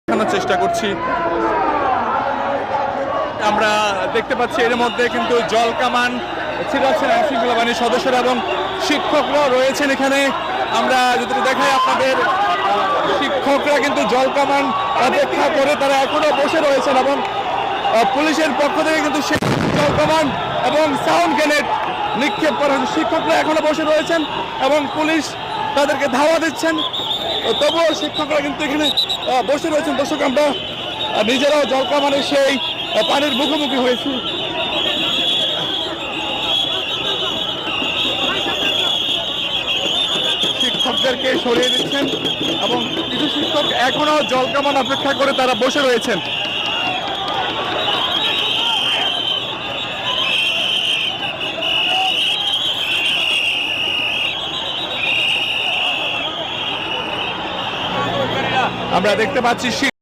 দেখানোর চেষ্টা করছি। আমরা দেখতে পাচ্ছি এর মধ্যে কিন্তু জল কামান ছিটাচ্ছেন আইনশৃঙ্খলা বাহিনীর সদস্যরা এবং শিক্ষকরা রয়েছেন এখানে। আমরা যদি দেখাই আপনাদের, শিক্ষকরা কিন্তু জল কামান অপেক্ষা করে তারা এখনো বসে রয়েছেন এবং পুলিশের পক্ষ থেকে কিন্তু সেই জল কামান এবং সাউন্ড গ্রেনেড নিক্ষেপ করা হয়েছে। শিক্ষকরা এখনো বসে রয়েছেন এবং পুলিশ তাদেরকে ধাওয়া দিচ্ছেন, তবুও শিক্ষকরা কিন্তু এখানে বসে রয়েছেন। দর্শক, আমরা নিজেরাও জল কামানের সেই পানির মুখোমুখি হয়েছি। শিক্ষকদেরকে সরিয়ে দিচ্ছেন এবং কিছু শিক্ষক এখনো জল কামান অপেক্ষা করে তারা বসে রয়েছেন। আমরা দেখতে পাচ্ছি